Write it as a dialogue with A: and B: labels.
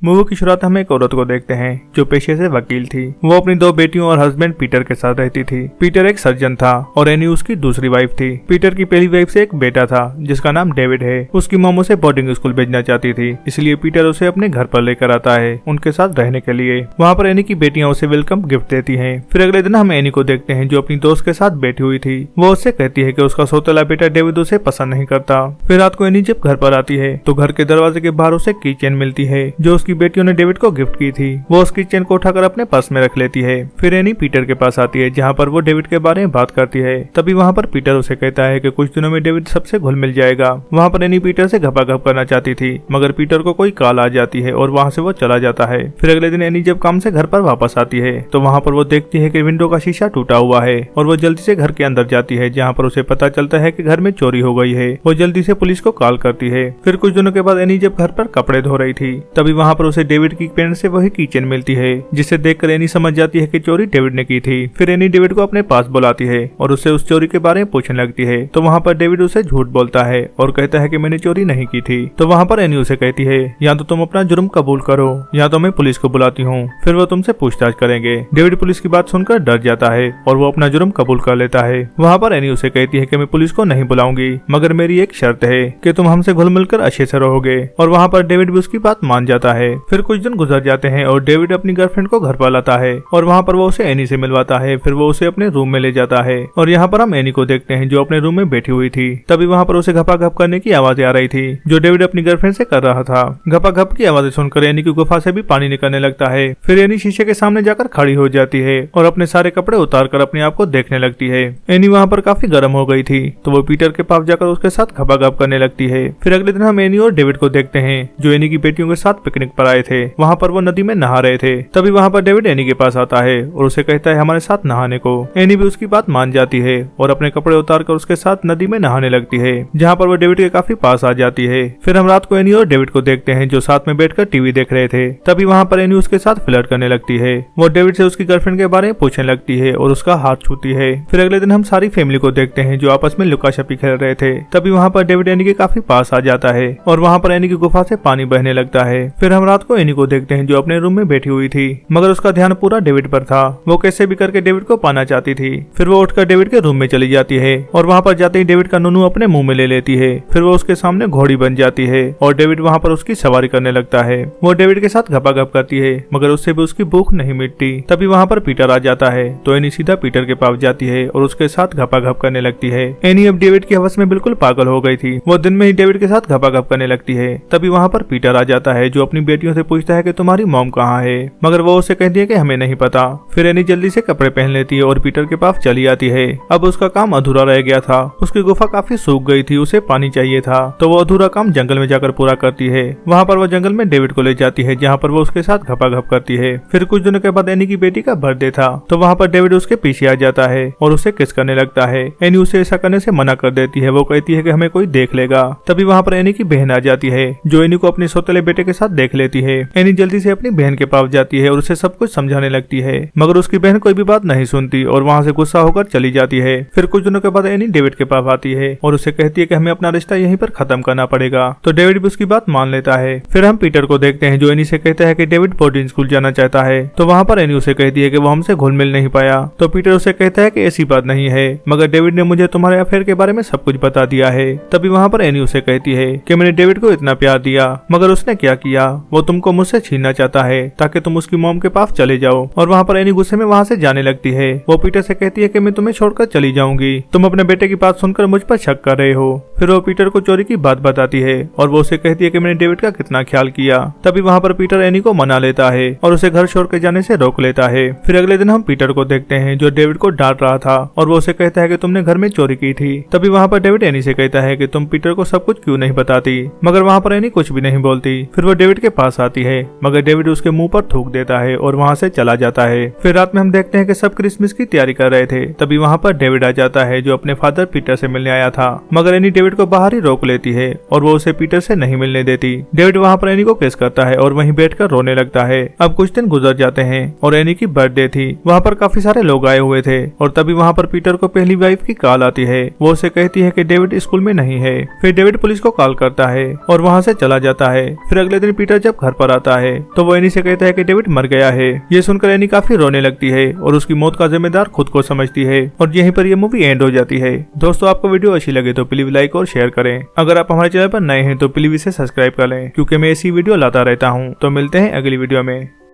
A: Movie की शुरुआत हम एक औरत को देखते हैं जो पेशे से वकील थी। वो अपनी 2 बेटियों और हस्बैंड पीटर के साथ रहती थी। पीटर एक सर्जन था और एनी उसकी दूसरी वाइफ थी। पीटर की पहली वाइफ से एक बेटा था जिसका नाम डेविड है। उसकी मॉम उसे बोर्डिंग स्कूल भेजना चाहती थी, इसलिए पीटर उसे अपने घर पर लेकर आता है उनके साथ रहने के लिए। वहाँ पर एनी की बेटियां उसे वेलकम गिफ्ट देती हैं। फिर अगले दिन हम एनी को देखते हैं जो अपनी दोस्त के साथ बैठी हुई थी। वो उससे कहती है कि उसका सौतेला बेटा डेविड उसे पसंद नहीं करता। फिर रात को एनी जब घर पर आती है तो घर के दरवाजे के बाहर उसे की चेन मिलती है जो उसकी बेटियों ने डेविड को गिफ्ट की थी। वो उस की चेन को उठाकर अपने पर्स में रख लेती है। फिर एनी पीटर के पास आती है जहाँ पर वो डेविड के बारे में बात करती है। तभी वहाँ पर पीटर उसे कहता है कि कुछ दिनों में डेविड सबसे घुल मिल जाएगा। वहाँ पर एनी पीटर से घपाघप करना चाहती थी मगर पीटर को कोई कॉल आ जाती है और वहाँ से वो चला जाता है। फिर अगले दिन एनी जब काम से घर पर वापस आती है तो वहाँ पर वो देखती है कि विंडो का शीशा टूटा हुआ है और वो जल्दी से घर के अंदर जाती है जहाँ पर उसे पता चलता है कि घर में चोरी हो गई है। वो जल्दी से पुलिस को कॉल करती है। फिर कुछ दिनों के बाद एनी जब घर पर कपड़े धो रही थी तभी वहाँ पर उसे डेविड की पेन से वही की चेन मिलती है जिसे देखकर एनी समझ जाती है कि चोरी डेविड ने की थी। फिर एनी डेविड को अपने पास बुलाती है और उससे उस चोरी के बारे में पूछने लगती है। तो वहाँ पर डेविड उसे झूठ बोलता है और कहता है कि मैंने चोरी नहीं की थी। तो वहाँ पर एनी उसे कहती है या तो तुम अपना जुर्म कबूल करो या तो मैं पुलिस को बुलाती हूँ, फिर वो तुमसे पूछताछ करेंगे। डेविड पुलिस की बात सुनकर डर जाता है और वो अपना जुर्म कबूल कर लेता है। वहाँ पर एनी उसे कहती है कि मैं पुलिस को नहीं बुलाऊंगी मगर मेरी एक शर्त है कि तुम हमसे घुल मिलकर अच्छे से रहोगे। और वहाँ पर डेविड भी उसकी बात मान जाता है। फिर कुछ दिन गुजर जाते हैं और डेविड अपनी गर्लफ्रेंड को घर पर लाता है और वहाँ पर वो उसे एनी से मिलवाता है। फिर वो उसे अपने रूम में ले जाता है और यहाँ पर हम एनी को देखते हैं जो अपने रूम में बैठी हुई थी। तभी वहाँ पर उसे घपाघप करने की आवाजें आ रही थी जो डेविड अपनी गर्लफ्रेंड से कर रहा था। घपाघप की आवाजें सुनकर एनी की गुफा से भी पानी निकलने लगता है। फिर एनी शीशे के सामने जाकर खड़ी हो जाती है और अपने सारे कपड़े उतार कर अपने आप को देखने लगती है। एनी वहाँ पर काफी गर्म हो गई थी तो वो पीटर के पास जाकर उसके साथ घपाघप करने लगती है। फिर अगले दिन हम एनी और डेविड को देखते हैं जो एनी की बेटियों के साथ पिकनिक पर आए थे। वहाँ पर वो नदी में नहा रहे थे। तभी वहाँ पर डेविड एनी के पास आता है और उसे कहता है हमारे साथ नहाने को। एनी भी उसकी बात मान जाती है और अपने कपड़े उतार कर उसके साथ नदी में नहाने लगती है जहाँ पर वो डेविड के काफी पास आ जाती है। फिर हम रात को एनी और डेविड को देखते हैं जो साथ में बैठकर टीवी देख रहे थे। तभी वहाँ पर एनी उसके साथ फ्लर्ट करने लगती है। वो डेविड से उसकी गर्लफ्रेंड के बारे में पूछने लगती है और उसका हाथ छूती है। फिर अगले दिन हम सारी फैमिली को देखते हैं जो आपस में लुका छपी खेल रहे थे। तभी वहाँ पर डेविड एनी के काफी पास आ जाता है और वहाँ पर एनी की गुफा से पानी बहने लगता है। फिर हम रात को एनी को देखते हैं जो अपने रूम में बैठी हुई थी मगर उसका ध्यान पूरा डेविड पर था। वो कैसे भी करके डेविड को पाना चाहती थी। फिर वो उठकर डेविड के रूम में चली जाती है और वहाँ पर जाते ही डेविड का नुनू अपने मुंह में ले लेती है। फिर वो उसके सामने घोड़ी बन जाती है और डेविड वहाँ पर उसकी सवारी करने लगता है। वो डेविड के साथ घपाघप करती है मगर उससे भी उसकी भूख नहीं मिटती। तभी वहाँ पर पीटर आ जाता है तो एनी सीधा पीटर के पास जाती है और उसके साथ घपाघप करने लगती है। एनी अब डेविड की हवस में बिल्कुल पागल हो गई थी। वो दिन में ही डेविड के साथ घपाघप करने लगती है। तभी वहाँ पर पीटर आ जाता है जो अपनी बेटियों से पूछता है कि तुम्हारी मॉम कहाँ है मगर वो उसे कहती है कि हमें नहीं पता। फिर एनी जल्दी से कपड़े पहन लेती है और पीटर के पास चली आती है। अब उसका काम अधूरा रह गया था। उसकी गुफा काफी सूख गई थी, उसे पानी चाहिए था तो वो अधूरा काम जंगल में जाकर पूरा करती है। वहाँ पर वो जंगल में डेविड को ले जाती है जहाँ पर वो उसके साथ घपाघप करती है। फिर कुछ दिनों के बाद एनी की बेटी का बर्थडे था तो वहाँ पर डेविड उसके पीछे आ जाता है और उसे किस करने लगता है। एनी उसे ऐसा करने से मना कर देती है। वो कहती है कि हमें कोई देख लेगा। तभी वहाँ पर एनी की बहन आ जाती है जो एनी को अपने सौतेले बेटे के साथ देख लेती है। एनी जल्दी से अपनी बहन के पास जाती है और उसे सब कुछ समझाने लगती है मगर उसकी बहन कोई भी बात नहीं सुनती और वहाँ से गुस्सा होकर चली जाती है। फिर कुछ दिनों के बाद एनी डेविड के पास आती है और उसे कहती है कि हमें अपना रिश्ता यहीं पर खत्म करना पड़ेगा। तो डेविड भी उसकी बात मान लेता है। फिर हम पीटर को देखते हैं जो एनी से कहता है कि डेविड बोर्डिंग स्कूल जाना चाहता है। तो वहाँ पर एनी उसे कहती है कि वो हमसे घुल मिल नहीं पाया। तो पीटर उसे कहता है कि ऐसी बात नहीं है मगर डेविड ने मुझे तुम्हारे अफेयर के बारे में सब कुछ बता दिया है। तभी वहाँ पर एनी उसे कहती है कि मैंने डेविड को इतना प्यार दिया मगर उसने क्या किया, वो तुमको मुझसे छीनना चाहता है ताकि तुम उसकी मॉम के पास चले जाओ। और वहाँ पर एनी गुस्से में वहाँ से जाने लगती है। वो पीटर से कहती है कि मैं तुम्हें छोड़कर चली जाऊंगी, तुम अपने बेटे की बात सुनकर मुझ पर शक कर रहे हो। फिर वो पीटर को चोरी की बात बताती है और वो उसे कहती है कि मैंने डेविड का कितना ख्याल किया। तभी वहाँ पर पीटर एनी को मना लेता है और उसे घर छोड़ के जाने से रोक लेता है। फिर अगले दिन हम पीटर को देखते हैं जो डेविड को डांट रहा था और वो उसे कहता है कि तुमने घर में चोरी की थी। तभी वहाँ पर डेविड एनी से कहता है कि तुम पीटर को सब कुछ क्यों नहीं बताती मगर वहाँ पर एनी कुछ भी नहीं बोलती। फिर वो डेविड के पास आती है मगर डेविड उसके मुंह पर थूक देता है और वहाँ से चला जाता है। फिर रात में हम देखते हैं कि सब क्रिसमस की तैयारी कर रहे थे। तभी वहाँ पर डेविड आ जाता है जो अपने फादर पीटर से मिलने आया था मगर एनी डेविड को बाहर ही रोक लेती है और वो उसे पीटर से नहीं मिलने देती। डेविड वहाँ पर एनी को किस करता है और वहीं बैठकर रोने लगता है। अब कुछ दिन गुजर जाते हैं और एनी की बर्थडे थी। वहाँ पर काफी सारे लोग आए हुए थे और तभी वहाँ पर पीटर को पहली वाइफ की कॉल आती है। वो उसे कहती है कि डेविड स्कूल में नहीं है। फिर डेविड पुलिस को कॉल करता है और वहाँ से चला जाता है। फिर अगले दिन पीटर जब जब घर पर आता है तो वो एनी से कहता है कि डेविड मर गया है। ये सुनकर एनी काफी रोने लगती है और उसकी मौत का जिम्मेदार खुद को समझती है और यहीं पर ये मूवी एंड हो जाती है। दोस्तों, आपको वीडियो अच्छी लगे तो प्लीज लाइक और शेयर करें। अगर आप हमारे चैनल पर नए हैं तो प्लीज इसे सब्सक्राइब कर लें, क्योंकि मैं ऐसी वीडियो लाता रहता हूँ। तो मिलते हैं अगली वीडियो में।